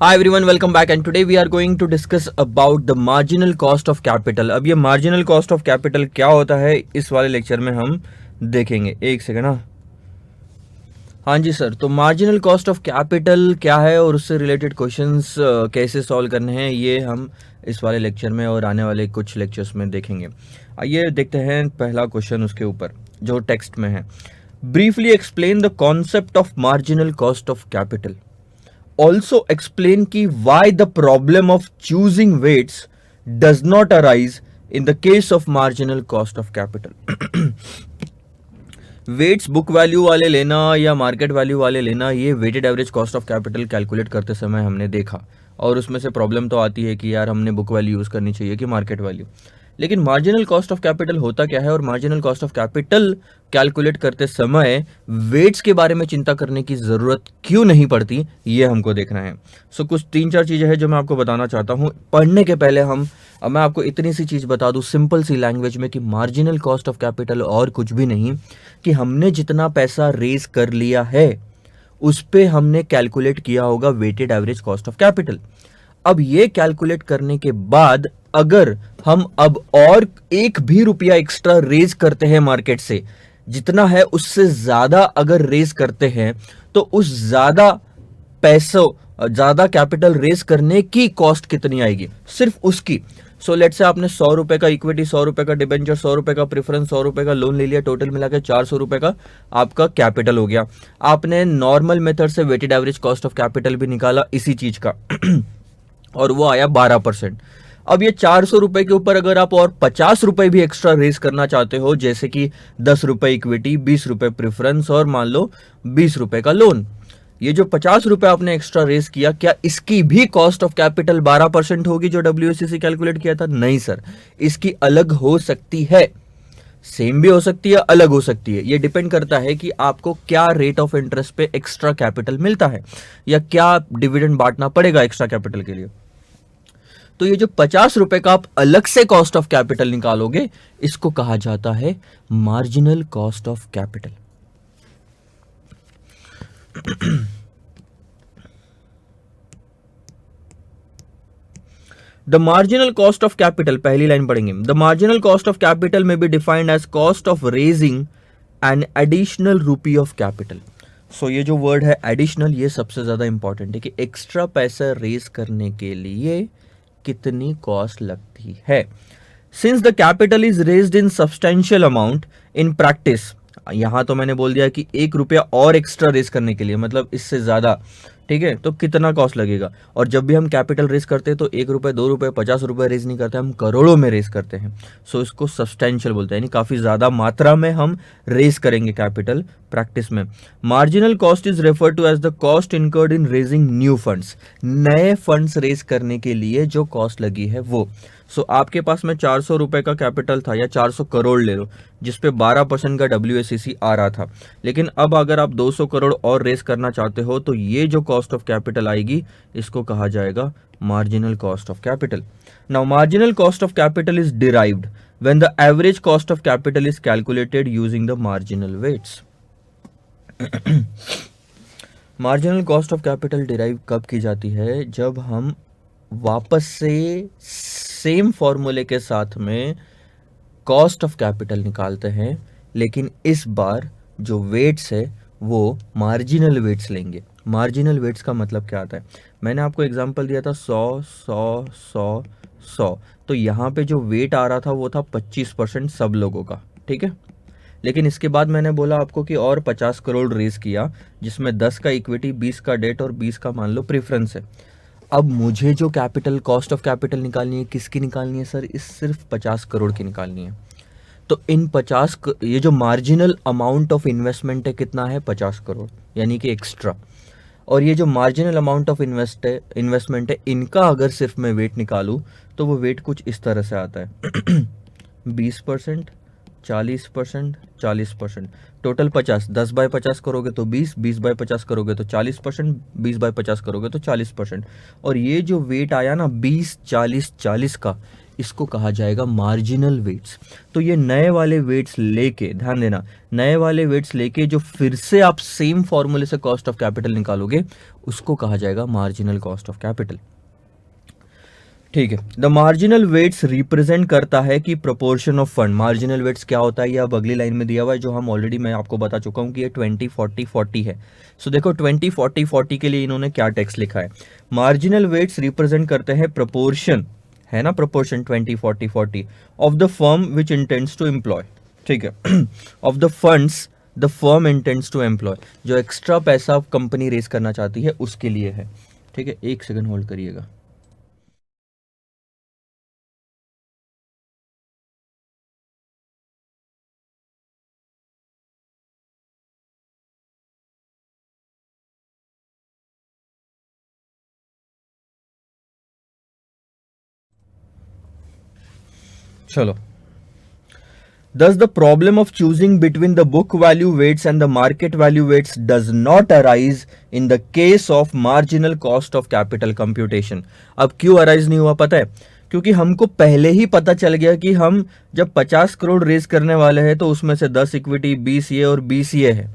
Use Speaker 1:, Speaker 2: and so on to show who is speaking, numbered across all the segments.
Speaker 1: Hi everyone, welcome back and today we are going to discuss about the marginal cost of capital. अब ये marginal cost of capital क्या होता है इस वाले लेक्चर में हम देखेंगे। एक सेकेंड। हाँ जी सर, तो मार्जिनल कॉस्ट ऑफ कैपिटल क्या है और उससे रिलेटेड क्वेश्चंस कैसे सॉल्व करने हैं ये हम इस वाले लेक्चर में और आने वाले कुछ लेक्चर्स में देखेंगे। आइए देखते हैं पहला क्वेश्चन उसके ऊपर जो टेक्स्ट में है। Briefly explain the concept of marginal cost of capital. Also explain कि why the problem of choosing weights does not arise in the case of marginal cost of capital. Weights book value वाले लेना या market value वाले लेना, ये weighted average cost of capital calculate करते समय हमने देखा और उसमें से प्रॉब्लम तो आती है कि यार हमने बुक वैल्यू यूज़ करनी चाहिए कि मार्केट वैल्यू। लेकिन मार्जिनल कॉस्ट ऑफ कैपिटल होता क्या है और marginal cost of capital calculate करते समय वेट्स के बारे में चिंता करने की ज़रूरत क्यों नहीं पड़ती, ये हमको देखना है। सो कुछ 3-4 चीज़ें हैं जो मैं आपको बताना चाहता हूँ। पढ़ने के पहले मैं आपको इतनी सी चीज़ बता दूँ सिंपल सी लैंग्वेज में कि मार्जिनल कॉस्ट ऑफ कैपिटल और कुछ भी नहीं कि हमने जितना पैसा रेज कर लिया है उस पे हमने कैलकुलेट किया होगा weighted average cost of capital. अब ये कैलकुलेट करने के बाद अगर हम अब और एक भी रुपया एक्स्ट्रा रेज करते हैं मार्केट से, जितना है उससे ज्यादा अगर रेज करते हैं तो उस ज्यादा पैसों ज्यादा कैपिटल रेज करने की कॉस्ट कितनी आएगी, सिर्फ उसकी। सो लेट से आपने 100 रुपए का इक्विटी, 100 रुपए का डिबेंचर, 100 रुपए का प्रेफरेंस, 100 रुपए का लोन ले लिया, टोटल मिला के 400 रुपए का आपका कैपिटल हो गया। आपने नॉर्मल मेथड से weighted average cost of capital भी निकाला इसी चीज का और वो आया 12%। अब ये 400 रुपए के ऊपर अगर आप और 50 रुपए भी एक्स्ट्रा रेज करना चाहते हो, जैसे कि 10 रुपए इक्विटी, 20 रुपए प्रेफरेंस और मान लो 20 रुपए का लोन, ये जो 50 रुपए आपने एक्स्ट्रा रेज किया, क्या इसकी भी कॉस्ट ऑफ कैपिटल 12% होगी जो WACC कैलकुलेट किया था? नहीं सर, इसकी अलग हो सकती है, सेम भी हो सकती है, अलग हो सकती है। ये डिपेंड करता है कि आपको क्या रेट ऑफ इंटरेस्ट पे एक्स्ट्रा कैपिटल मिलता है या क्या डिविडेंड बांटना पड़ेगा एक्स्ट्रा कैपिटल के लिए। तो ये जो 50 रुपए का आप अलग से कॉस्ट ऑफ कैपिटल निकालोगे, इसको कहा जाता है marginal cost of capital. The marginal cost of capital, पहली लाइन पढ़ेंगे। The marginal cost of capital may be defined as cost of raising an additional rupee of capital. So ये जो word है एडिशनल, ये सबसे ज्यादा इंपॉर्टेंट है कि एक्स्ट्रा पैसा रेज करने के लिए कितनी कॉस्ट लगती है। Since the capital is raised in substantial amount in practice, यहां तो मैंने बोल दिया कि 1 रुपया और एक्स्ट्रा रेज करने के लिए, मतलब इससे ज्यादा, ठीक है, तो कितना कॉस्ट लगेगा। और जब भी हम कैपिटल रेज करते हैं तो 1 रुपये, 2 रुपये, 50 रुपये रेज नहीं करते, हम करोड़ों में रेज करते हैं। सो इसको सब्सटेंशियल बोलते हैं, यानी काफी ज्यादा मात्रा में हम रेज करेंगे कैपिटल प्रैक्टिस में। Marginal cost is refer to as the cost incurred in raising new funds, नए फंड्स रेज करने के लिए जो कॉस्ट लगी है वो। सो आपके पास में 400 रुपए का कैपिटल था या 400 करोड़ ले लो, जिसपे 12% का WACC आ रहा था, लेकिन अब अगर आप 200 करोड़ और रेस करना चाहते हो तो ये जो कॉस्ट ऑफ कैपिटल आएगी इसको कहा जाएगा marginal cost of capital. Now marginal cost of capital is derived when the average cost of capital is calculated using the marginal weights. Marginal cost of capital derive कब की जाती है? जब हम वापस से सेम फॉर्मूले के साथ में कॉस्ट ऑफ कैपिटल निकालते हैं, लेकिन इस बार जो वेट्स है वो मार्जिनल वेट्स लेंगे। मार्जिनल वेट्स का मतलब क्या आता है? मैंने आपको एग्जांपल दिया था 100 100 100 100, तो यहाँ पे जो वेट आ रहा था वो था 25% सब लोगों का, ठीक है। लेकिन इसके बाद मैंने बोला आपको कि और 50 करोड़ रेज किया, जिसमें 10 का इक्विटी, 20 का डेट और 20 का मान लो प्रेफरेंस है। अब मुझे जो कैपिटल कॉस्ट ऑफ कैपिटल निकालनी है, किसकी निकालनी है सर? इस सिर्फ 50 करोड़ की निकालनी है। तो इन 50, ये जो मार्जिनल अमाउंट ऑफ इन्वेस्टमेंट है कितना है? 50 करोड़, यानी कि एक्स्ट्रा। और ये जो मार्जिनल अमाउंट ऑफ इन्वेस्टमेंट है, इनका अगर सिर्फ मैं वेट निकालूं तो वो वेट कुछ इस तरह से आता है 20%, 40%, 40%, टोटल 50। 10 बाय 50 करोगे तो 20, 20 बाय 50 करोगे तो 40%, 20 बाय 50 करोगे तो 40%। और ये जो वेट आया ना 20, 40, 40 का, इसको कहा जाएगा मार्जिनल वेट्स। तो ये नए वाले वेट्स लेके, ध्यान देना, नए वाले वेट्स लेके जो फिर से आप सेम फॉर्मूले से कॉस्ट ऑफ कैपिटल निकालोगे उसको कहा जाएगा मार्जिनल कॉस्ट ऑफ कैपिटल। ठीक है, द मार्जिनल वेट्स रिप्रेजेंट करता है कि proportion of fund. Marginal weights क्या होता है ये अब अगली लाइन में दिया हुआ है, जो हम ऑलरेडी मैं आपको बता चुका हूं कि ये 20 40 40 है। सो देखो 20 40 40 के लिए इन्होंने क्या टेक्स्ट लिखा है, मार्जिनल वेट्स रिप्रेजेंट करते हैं प्रोपोर्शन, है ना, proportion 20 40 40 of the firm which intends to employ. ठीक है, of the funds the firm intends to employ, जो एक्स्ट्रा पैसा कंपनी रेज करना चाहती है उसके लिए है। ठीक है, एक सेकंड होल्ड करिएगा। चलो, thus the problem of choosing between the book value weights and the market value weights does not arise in the case of marginal cost of capital computation। अब क्यों अराइज नहीं हुआ पता है, क्योंकि हमको पहले ही पता चल गया कि हम जब 50 करोड़ रेज करने वाले हैं तो उसमें से 10 इक्विटी, 20 ये और 20 ये है।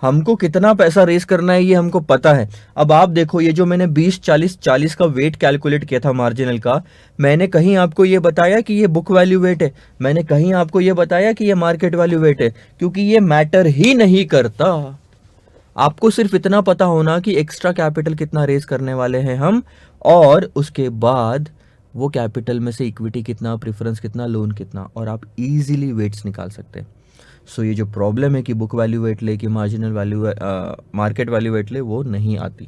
Speaker 1: हमको कितना पैसा रेस करना है ये हमको पता है। अब आप देखो, ये जो मैंने 20 40 40 का वेट कैलकुलेट किया था मार्जिनल का, मैंने कहीं आपको ये बताया कि ये बुक वैल्यू वेट है, मैंने कहीं आपको ये बताया कि ये मार्केट वैल्यू वेट है, क्योंकि ये मैटर ही नहीं करता। आपको सिर्फ इतना पता होना कि एक्स्ट्रा कैपिटल कितना रेस करने वाले हैं हम, और उसके बाद वो कैपिटल में से इक्विटी कितना, प्रेफरेंस कितना, लोन कितना, और आप इजीली वेट्स निकाल सकते हैं। सो ये जो प्रॉब्लम है कि बुक वैल्यू वेट ले कि marginal value market value weight ले, वो नहीं आती।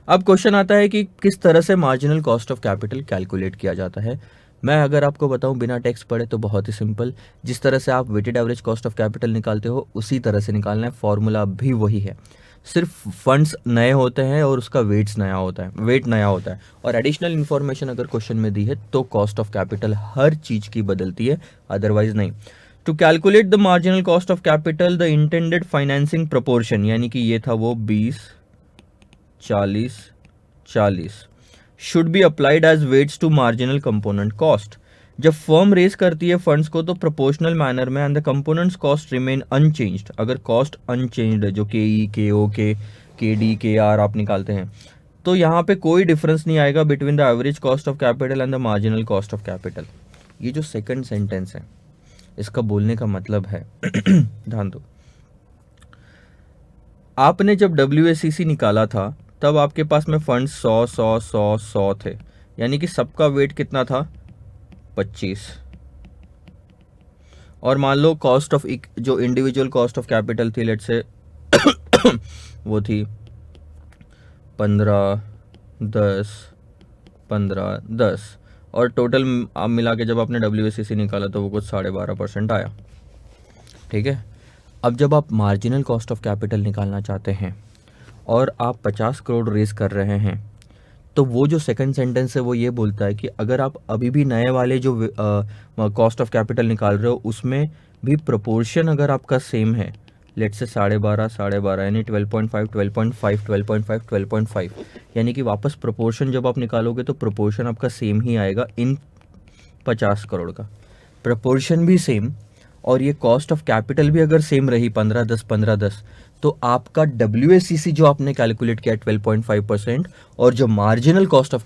Speaker 1: अब क्वेश्चन आता है कि किस तरह से marginal cost of capital calculate किया जाता है। मैं अगर आपको बताऊं बिना टेक्स्ट पढ़े तो बहुत ही सिंपल, जिस तरह से आप weighted average cost of capital निकालते हो उसी तरह से निकालना है, फॉर्मूला भी वही है, सिर्फ फंड्स नए होते हैं और उसका वेट्स नया होता है, वेट नया होता है। और एडिशनल इन्फॉर्मेशन अगर क्वेश्चन में दी है तो कॉस्ट ऑफ कैपिटल हर चीज़ की बदलती है, अदरवाइज नहीं। To calculate the marginal cost of capital the intended financing proportion, यानी कि ये था वो 20 40 40 should be applied as weights to marginal component cost. जब फर्म रेज करती है फंड्स को तो प्रोपोर्शनल मैनर में, and the components cost remain unchanged. अगर कॉस्ट अनचेंज्ड है, जो के ई, के ओ, के डी, के आर आप निकालते हैं, तो यहाँ पे कोई डिफरेंस नहीं आएगा between the average cost of capital and the marginal cost of capital. ये जो सेकंड सेंटेंस है इसका बोलने का मतलब है ध्यान दो, आपने जब WACC निकाला था तब आपके पास में फंड 100 100 100 100 थे, यानी कि सबका वेट कितना था 25। और मान लो कॉस्ट ऑफ जो इंडिविजुअल कॉस्ट ऑफ कैपिटल थी, लेट से वो थी 15 10 15 10, और टोटल आप मिला के जब आपने WACC निकाला तो वो कुछ 12.5% आया। ठीक है, अब जब आप मार्जिनल कॉस्ट ऑफ कैपिटल निकालना चाहते हैं और आप 50 करोड़ रेज कर रहे हैं, तो वो जो सेकंड सेंटेंस है वो ये बोलता है कि अगर आप अभी भी नए वाले जो कॉस्ट ऑफ कैपिटल निकाल रहे हो उसमें भी प्रोपोर्शन अगर आपका सेम है, लेट से 12.5 यानी 12.5 12.5 12.5 12.5, यानी कि वापस प्रोपोर्शन जब आप निकालोगे तो प्रोपोर्शन आपका सेम ही आएगा इन 50 करोड़ का, प्रोपोर्शन भी सेम, और ये कॉस्ट ऑफ कैपिटल भी अगर सेम रही 15 10 15 10, तो आपका WACC जो आपने कैलकुलेट किया 12.5%, और जो मार्जिनल कॉस्ट ऑफ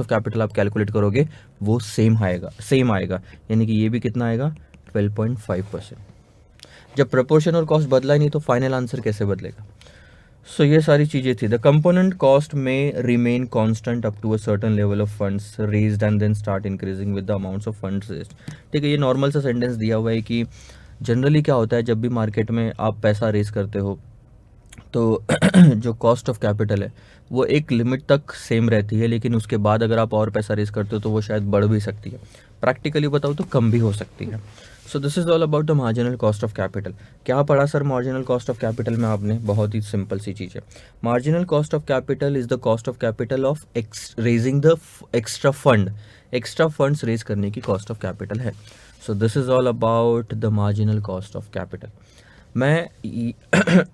Speaker 1: कैपिटल आप कैलकुलेट करोगे वो सेम आएगा, यानी कि ये भी कितना आएगा 12.5%। जब प्रपोर्शन और कॉस्ट बदला ही नहीं तो फाइनल आंसर कैसे बदलेगा। सो ये सारी चीज़ें थी। द कंपोनेंट कॉस्ट में remain constant up to a certain level of funds raised and then start increasing with the amounts of funds raised. ठीक है, ये नॉर्मल सा सेंटेंस दिया हुआ है कि जनरली क्या होता है जब भी मार्केट में आप पैसा रेज करते हो तो जो कॉस्ट ऑफ कैपिटल है वो एक लिमिट तक सेम रहती है, लेकिन उसके बाद अगर आप और पैसा रेज करते हो तो वो शायद बढ़ भी सकती है, प्रैक्टिकली बताओ तो कम भी हो सकती है। So this is all about the marginal cost of capital. क्या पढ़ा sir marginal cost of capital में आपने? बहुत ही सिंपल सी चीज़ है। Marginal cost of capital is the cost of capital of raising the extra fund, extra funds raise करने की कॉस्ट ऑफ कैपिटल है। So this is all about the marginal cost of capital. मैं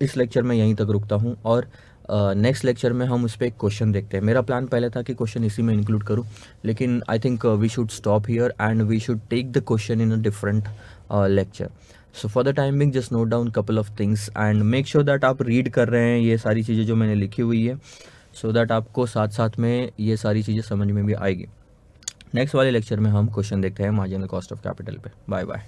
Speaker 1: इस lecture में यहीं तक रुकता हूँ, और नेक्स्ट लेक्चर में हम उस पर एक क्वेश्चन देखते हैं। मेरा प्लान पहले था कि क्वेश्चन इसी में इंक्लूड करूं, लेकिन I think we should stop here and we should take the question in a different lecture. So for the time being just note down couple of things and make sure that आप read कर रहे हैं ये सारी चीज़ें जो मैंने लिखी हुई है, सो दैट आपको साथ साथ में ये सारी चीज़ें समझ में भी आएगी। नेक्स्ट वाले लेक्चर में हम क्वेश्चन देखते हैं मार्जिनल कॉस्ट ऑफ कैपिटल पे। Bye bye.